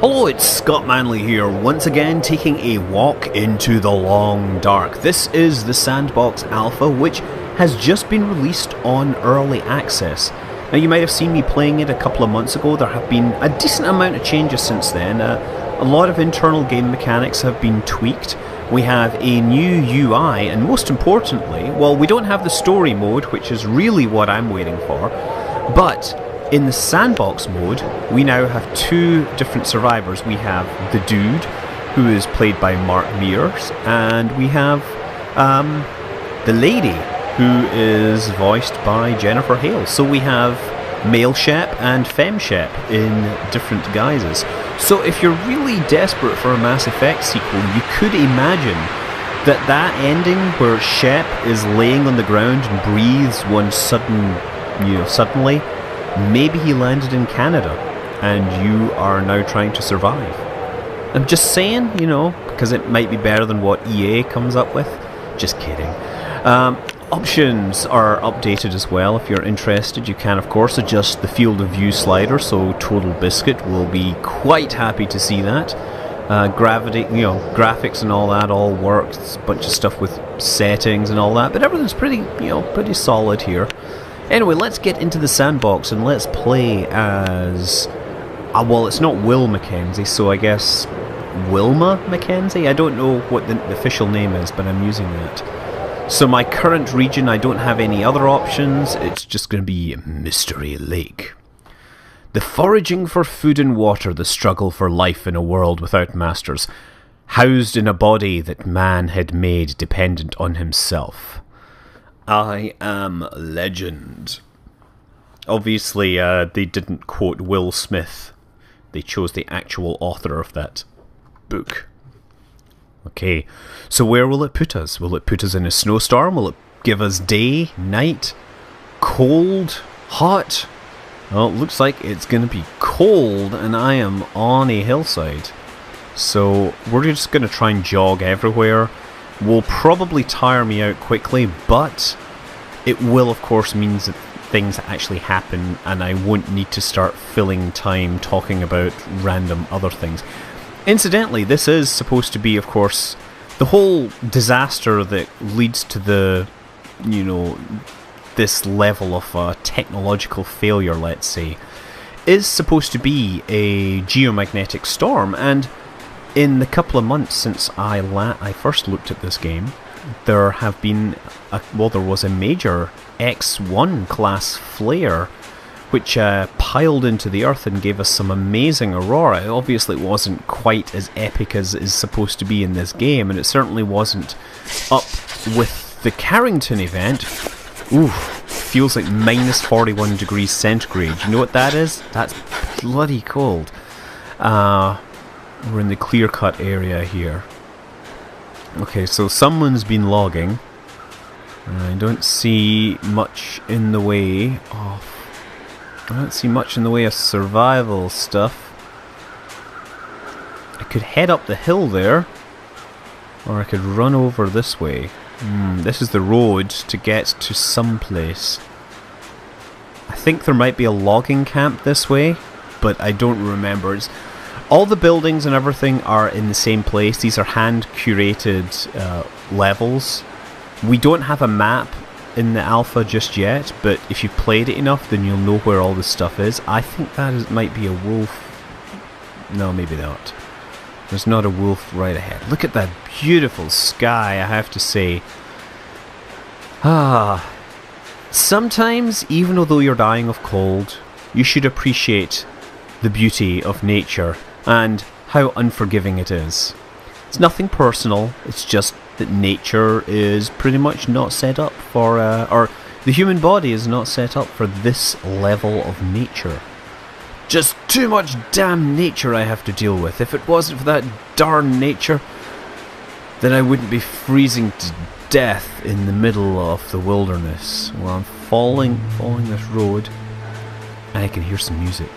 Hello, it's Scott Manley here, once again taking a walk into the long dark. This is the Sandbox Alpha, which has just been released on early access. Now, you might have seen me playing it a couple of months ago. There have been a decent amount of changes since then. A lot of internal game mechanics have been tweaked. We have a new UI, and most importantly, well, we don't have the story mode, which is really what I'm waiting for, but in the Sandbox mode, we now have two different survivors. We have the dude, who is played by Mark Mears, and we have the lady, who is voiced by Jennifer Hale. So we have male Shep and femme Shep in different guises. So if you're really desperate for a Mass Effect sequel, you could imagine that ending where Shep is laying on the ground and breathes one suddenly, maybe he landed in Canada and you are now trying to survive. I'm just saying, because it might be better than what EA comes up with. Just kidding. Options are updated as well. If you're interested, you can of course adjust the field of view slider, so Total Biscuit will be quite happy to see that. Gravity, graphics and all that all works, a bunch of stuff with settings and all that, but everything's pretty solid here. Anyway, let's get into the Sandbox and let's play as... well, it's not Will Mackenzie, so I guess Wilma Mackenzie? I don't know what the official name is, but I'm using that. So my current region, I don't have any other options. It's just going to be Mystery Lake. The foraging for food and water, the struggle for life in a world without masters, housed in a body that man had made dependent on himself. I am legend. Obviously, they didn't quote Will Smith. They chose the actual author of that book. Okay, so where will it put us? Will it put us in a snowstorm? Will it give us day, night, cold, hot? Well, it looks like it's going to be cold, and I am on a hillside. So we're just going to try and jog everywhere. Will probably tire me out quickly, but it will of course means that things actually happen and I won't need to start filling time talking about random other things. Incidentally, this is supposed to be, of course, the whole disaster that leads to the, this level of technological failure, let's say, is supposed to be a geomagnetic storm, and in the couple of months since I first looked at this game, there have been there was a major X1 class flare which piled into the earth and gave us some amazing aurora. Obviously it wasn't quite as epic as it is supposed to be in this game, and it certainly wasn't up with the Carrington event. Ooh, feels like minus 41 degrees centigrade. You know what that is? That's bloody cold. We're in the clear-cut area here. Okay, so someone's been logging. I don't see much in the way of... survival stuff. I could head up the hill there, or I could run over this way. This is the road to get to someplace. I think there might be a logging camp this way, but I don't remember. All the buildings and everything are in the same place. These are hand-curated levels. We don't have a map in the alpha just yet, but if you've played it enough, then you'll know where all this stuff is. I think might be a wolf. No, maybe not. There's not a wolf right ahead. Look at that beautiful sky, I have to say. Sometimes, even although you're dying of cold, you should appreciate the beauty of nature and how unforgiving it is. It's nothing personal, it's just that nature is pretty much not set up for, or the human body is not set up for this level of nature. Just too much damn nature I have to deal with. If it wasn't for that darn nature, then I wouldn't be freezing to death in the middle of the wilderness. Well, I'm falling this road, and I can hear some music.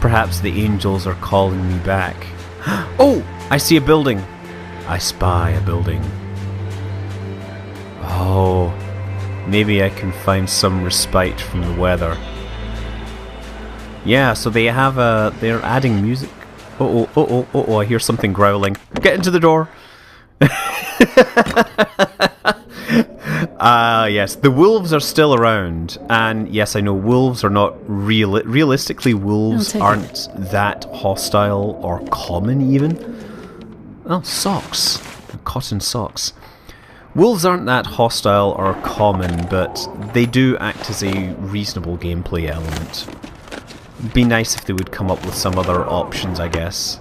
Perhaps the angels are calling me back. Oh! I see a building. I spy a building. Oh, maybe I can find some respite from the weather. Yeah, so they have they're adding music. Oh, I hear something growling. Get into the door! Yes, the wolves are still around, and yes, I know wolves are not realistically, wolves aren't that hostile or common even. Oh, socks. Cotton socks. Wolves aren't that hostile or common, but they do act as a reasonable gameplay element. It'd be nice if they would come up with some other options, I guess.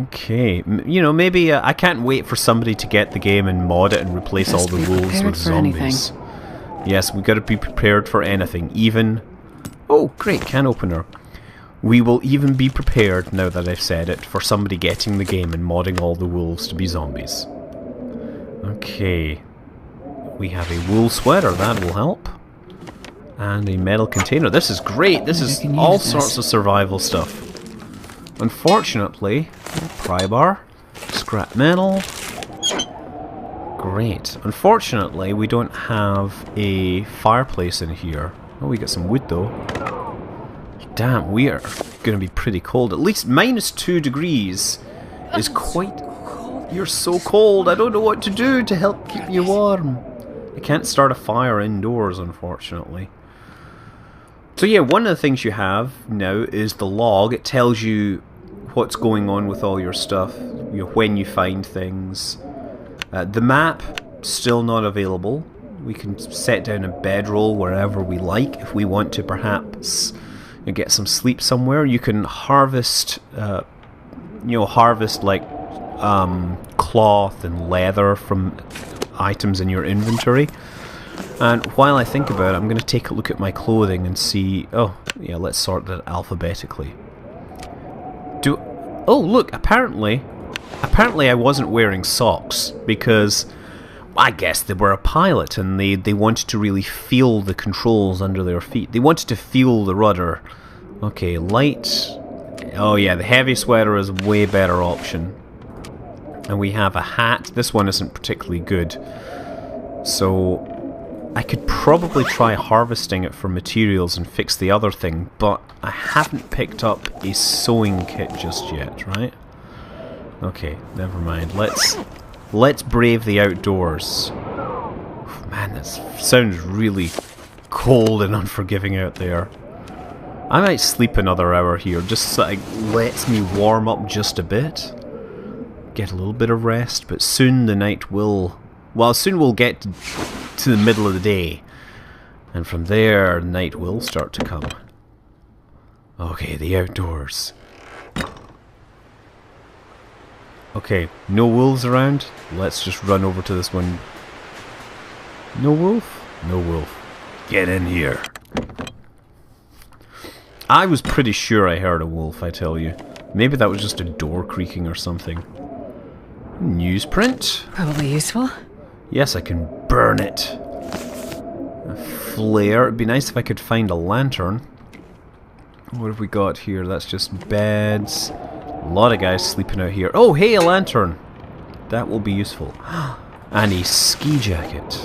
Okay, you know, maybe I can't wait for somebody to get the game and mod it and replace all the wolves with zombies. Yes, we got to be prepared for anything, even... Oh, great, can opener. We will even be prepared, now that I've said it, for somebody getting the game and modding all the wolves to be zombies. Okay, we have a wool sweater, that will help. And a metal container. This is great, this is all sorts of survival stuff. Unfortunately, pry bar, scrap metal. Great. Unfortunately, we don't have a fireplace in here. Oh, we got some wood though. Damn, we are going to be pretty cold. At least -2 degrees is quite... You're so cold, I don't know what to do to help keep you warm. I can't start a fire indoors, unfortunately. So yeah, one of the things you have now is the log. It tells you what's going on with all your stuff, you know, when you find things. The map, still not available. We can set down a bedroll wherever we like if we want to perhaps get some sleep somewhere. You can harvest, harvest like cloth and leather from items in your inventory. And while I think about it, I'm going to take a look at my clothing and see... Oh, yeah, let's sort that alphabetically. Oh, look, apparently I wasn't wearing socks because I guess they were a pilot and they wanted to really feel the controls under their feet. They wanted to feel the rudder. Okay, light. Oh yeah, the heavy sweater is a way better option. And we have a hat. This one isn't particularly good. So I could probably try harvesting it for materials and fix the other thing, but I haven't picked up a sewing kit just yet, right? Okay, never mind. Let's brave the outdoors. Man, this sounds really cold and unforgiving out there. I might sleep another hour here, just so it lets me warm up just a bit. Get a little bit of rest, but soon the night will... Well, soon we'll get to the middle of the day, and from there, night will start to come. Okay, the outdoors. Okay, no wolves around. Let's just run over to this one. No wolf? No wolf. Get in here. I was pretty sure I heard a wolf, I tell you. Maybe that was just a door creaking or something. Newsprint? Probably useful. Yes, I can burn it. A flare. It'd be nice if I could find a lantern. What have we got here? That's just beds. A lot of guys sleeping out here. Oh, hey, a lantern. That will be useful. And a ski jacket.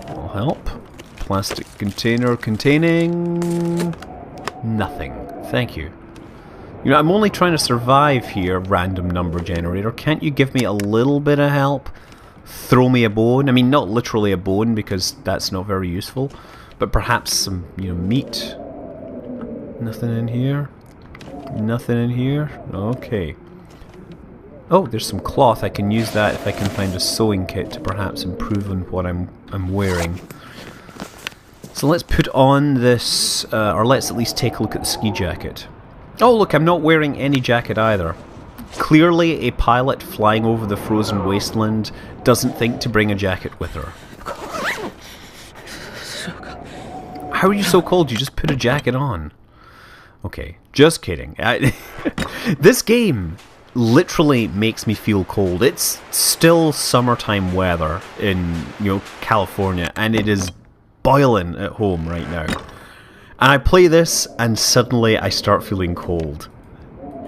Will help. Plastic container containing... nothing. Thank you. You know, I'm only trying to survive here, random number generator. Can't you give me a little bit of help? Throw me a bone. I mean, not literally a bone, because that's not very useful. But perhaps some, meat. Nothing in here. Nothing in here. Okay. Oh, there's some cloth. I can use that if I can find a sewing kit to perhaps improve on what I'm wearing. So let's put on this, or let's at least take a look at the ski jacket. Oh, look, I'm not wearing any jacket either. Clearly, a pilot flying over the frozen wasteland doesn't think to bring a jacket with her. How are you so cold? You just put a jacket on. Okay, just kidding. This game literally makes me feel cold. It's still summertime weather in, California, and it is boiling at home right now. And I play this, and suddenly I start feeling cold.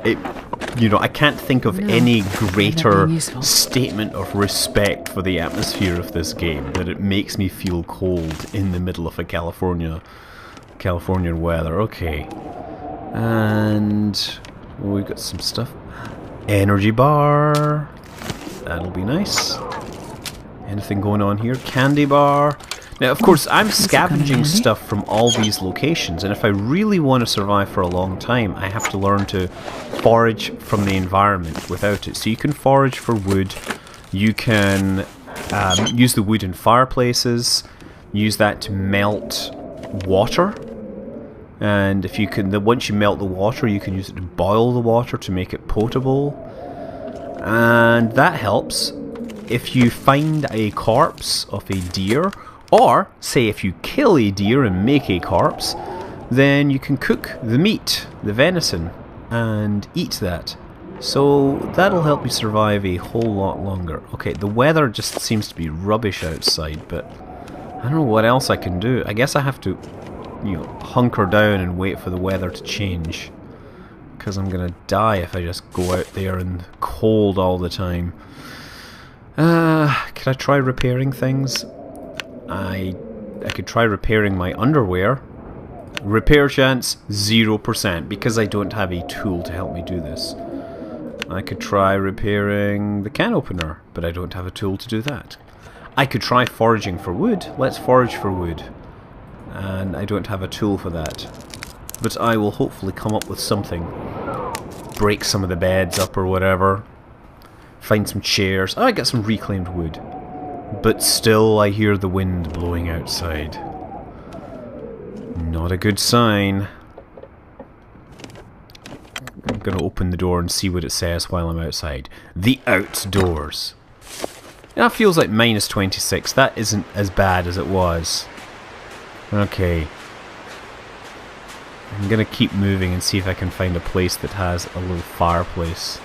I can't think of any greater statement of respect for the atmosphere of this game, that it makes me feel cold in the middle of a Californian weather. Okay. And we've got some stuff. Energy bar. That'll be nice. Anything going on here? Candy bar. Now, of course, I'm scavenging stuff from all these locations, and if I really want to survive for a long time, I have to learn to forage from the environment without it. So you can forage for wood, you can use the wood in fireplaces, use that to melt water, and if you can, once you melt the water, you can use it to boil the water to make it potable, and that helps. If you find a corpse of a deer, or, say, if you kill a deer and make a corpse, then you can cook the meat, the venison, and eat that. So that'll help you survive a whole lot longer. Okay, the weather just seems to be rubbish outside, but I don't know what else I can do. I guess I have to, you know, hunker down and wait for the weather to change. Because I'm gonna die if I just go out there in the cold all the time. Could I try repairing things? I could try repairing my underwear. Repair chance 0% because I don't have a tool to help me do this. I could try repairing the can opener, but I don't have a tool to do that. I could try foraging for wood. Let's forage for wood. And I don't have a tool for that. But I will hopefully come up with something. Break some of the beds up or whatever. Find some chairs. Oh, I got some reclaimed wood. But still I hear the wind blowing outside. Not a good sign. I'm gonna open the door and see what it says while I'm outside. The outdoors. That feels like minus 26. That isn't as bad as it was. Okay. I'm gonna keep moving and see if I can find a place that has a little fireplace.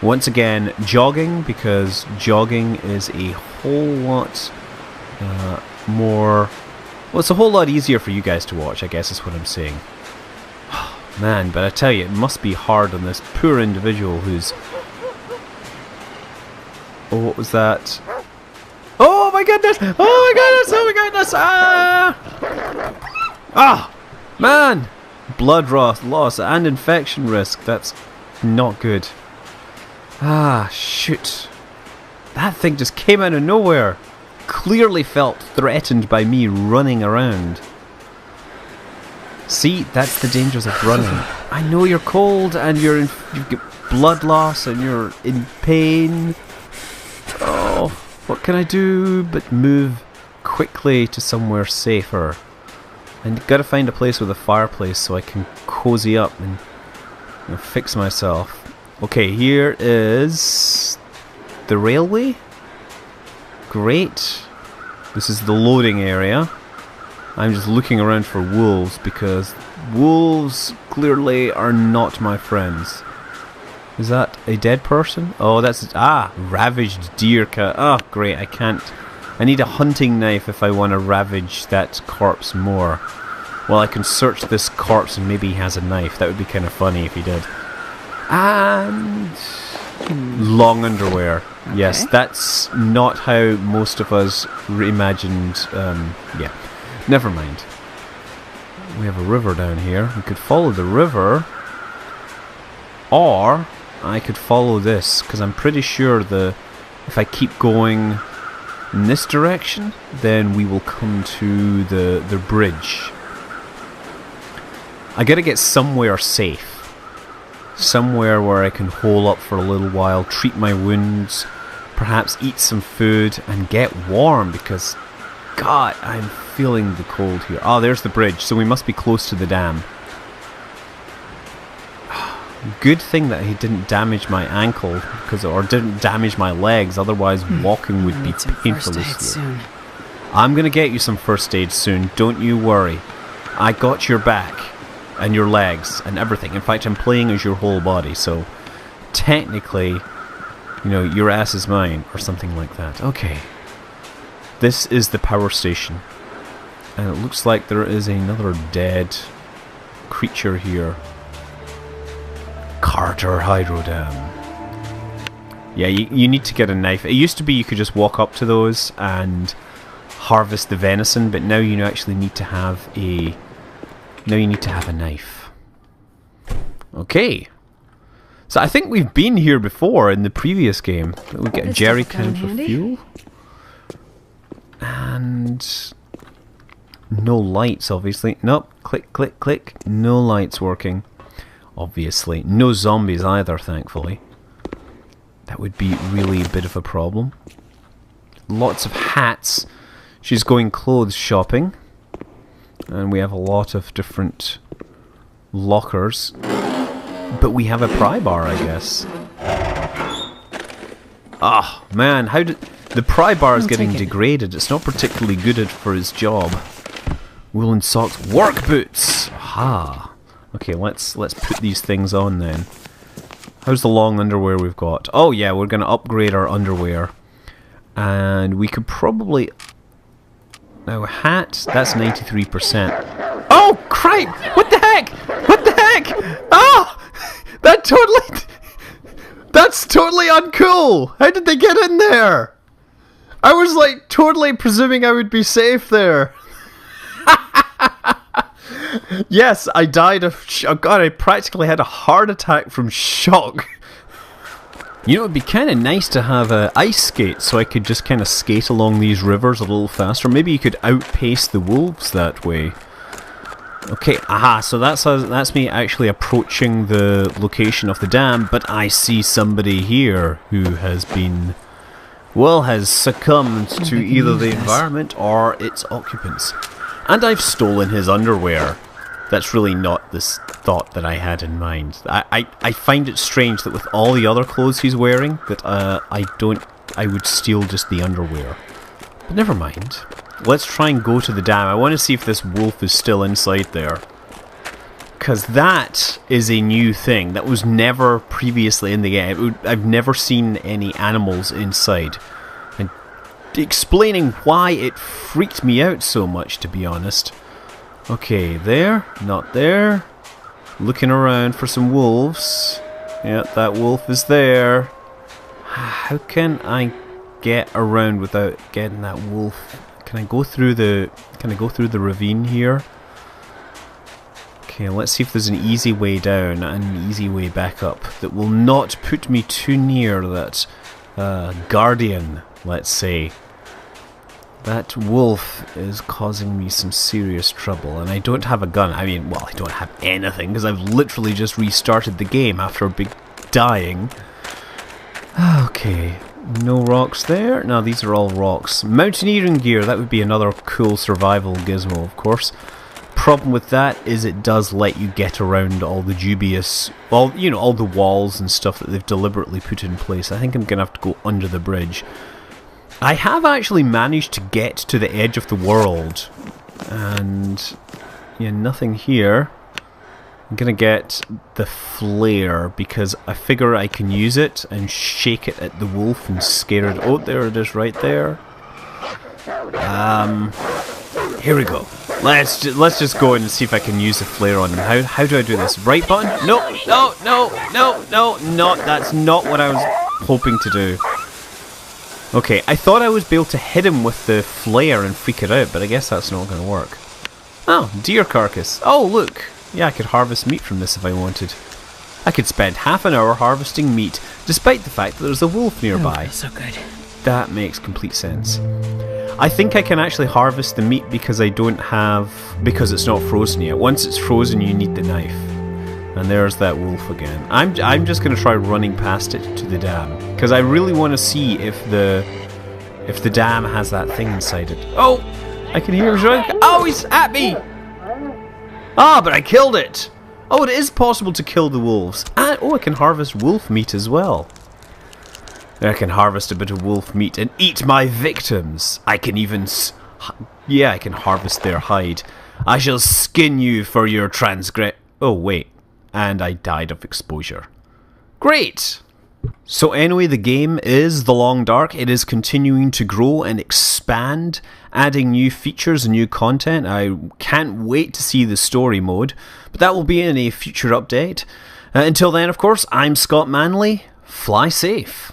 Once again, jogging, because jogging is a whole lot more... Well, it's a whole lot easier for you guys to watch, I guess is what I'm saying. Man, but I tell you, it must be hard on this poor individual who's... Oh, what was that? Oh my goodness! Oh my goodness! Oh my goodness! Ah! Ah! Man! Blood loss and infection risk. That's not good. Ah, shoot. That thing just came out of nowhere. Clearly felt threatened by me running around. See, that's the dangers of running. I know you're cold and you've got blood loss and you're in pain. Oh, what can I do but move quickly to somewhere safer? And gotta find a place with a fireplace so I can cozy up and fix myself. Okay, here is the railway. Great. This is the loading area. I'm just looking around for wolves because wolves clearly are not my friends. Is that a dead person? Oh, that's... Ah, ravaged deer cat. Oh, great, I can't... I need a hunting knife if I want to ravage that corpse more. Well, I can search this corpse and maybe he has a knife. That would be kind of funny if he did. And... long underwear. Okay. Yes, that's not how most of us imagined... yeah, never mind. We have a river down here. We could follow the river. Or I could follow this, because I'm pretty sure if I keep going in this direction, then we will come to the bridge. I gotta get somewhere safe. Somewhere where I can hole up for a little while, treat my wounds, perhaps eat some food, and get warm, because, God, I'm feeling the cold here. Oh, there's the bridge, so we must be close to the dam. Good thing that he didn't damage my ankle, or didn't damage my legs, otherwise walking would be painfully slow. I'm gonna get you some first aid soon, don't you worry. I got your back. And your legs and everything. In fact, I'm playing as your whole body, so technically, you know, your ass is mine, or something like that. Okay. This is the power station. And it looks like there is another dead creature here. Carter Hydro Dam. Yeah, you need to get a knife. It used to be you could just walk up to those and harvest the venison, but now you actually need to have a... Now you need to have a knife. Okay. So I think we've been here before in the previous game. We get a jerry can for fuel. And no lights, obviously. Nope. Click, click, click. No lights working. Obviously. No zombies either, thankfully. That would be really a bit of a problem. Lots of hats. She's going clothes shopping. And we have a lot of different lockers. But we have a pry bar, I guess. Ah, man, how did... The pry bar is getting degraded. It's not particularly good for his job. Woolen socks. Work boots! Aha. Okay, let's put these things on then. How's the long underwear we've got? Oh yeah, we're going to upgrade our underwear. And we could probably... Now, a hat, that's 93%. Oh, crap! What the heck? What the heck? Oh! That totally... That's totally uncool! How did they get in there? I was like totally presuming I would be safe there. Yes, I died of... Oh god, I practically had a heart attack from shock. You know, it'd be kind of nice to have ice skates so I could just kind of skate along these rivers a little faster. Maybe you could outpace the wolves that way. Okay, aha, so that's me actually approaching the location of the dam, but I see somebody here who has been, well, has succumbed to either the environment or its occupants. And I've stolen his underwear. That's really not this thought that I had in mind. I find it strange that with all the other clothes he's wearing, that I would steal just the underwear. But never mind. Let's try and go to the dam. I want to see if this wolf is still inside there. Because that is a new thing. That was never previously in the game. I've never seen any animals inside. And explaining why it freaked me out so much, to be honest. Okay, there. Not there. Looking around for some wolves. Yeah, that wolf is there. How can I get around without getting that wolf? Can I go through the ravine here? Okay, let's see if there's an easy way down and an easy way back up that will not put me too near that guardian, let's say. That wolf is causing me some serious trouble, and I don't have a gun. I mean, well, I don't have anything because I've literally just restarted the game after a big dying. Okay. No rocks there. No, these are all rocks. Mountaineering gear, that would be another cool survival gizmo, of course. Problem with that is it does let you get around all the dubious, all the walls and stuff that they've deliberately put in place. I think I'm going to have to go under the bridge. I have actually managed to get to the edge of the world. And, yeah, nothing here. I'm gonna get the flare because I figure I can use it and shake it at the wolf and scare it. Oh, there it is, right there. Here we go. Let's just go in and see if I can use the flare on him. How do I do this? Right button? No, no, no, no, no, not. That's not what I was hoping to do. Okay, I thought I was able to hit him with the flare and freak it out, but I guess that's not gonna work. Oh, deer carcass. Oh, look. Yeah, I could harvest meat from this if I wanted. I could spend half an hour harvesting meat, despite the fact that there's a wolf nearby. Oh, so good. That makes complete sense. I think I can actually harvest the meat because because it's not frozen yet. Once it's frozen, you need the knife. And there's that wolf again. I'm just going to try running past it to the dam because I really want to see if the dam has that thing inside it. Oh, I can hear him running. Oh, he's at me. Ah, but I killed it! Oh, it is possible to kill the wolves. And, oh, I can harvest wolf meat as well. I can harvest a bit of wolf meat and eat my victims. I can even... I can harvest their hide. I shall skin you for your transgress... Oh, wait. And I died of exposure. Great! So anyway, the game is The Long Dark. It is continuing to grow and expand, adding new features and new content. I can't wait to see the story mode, but that will be in a future update. Until then, of course, I'm Scott Manley. Fly safe.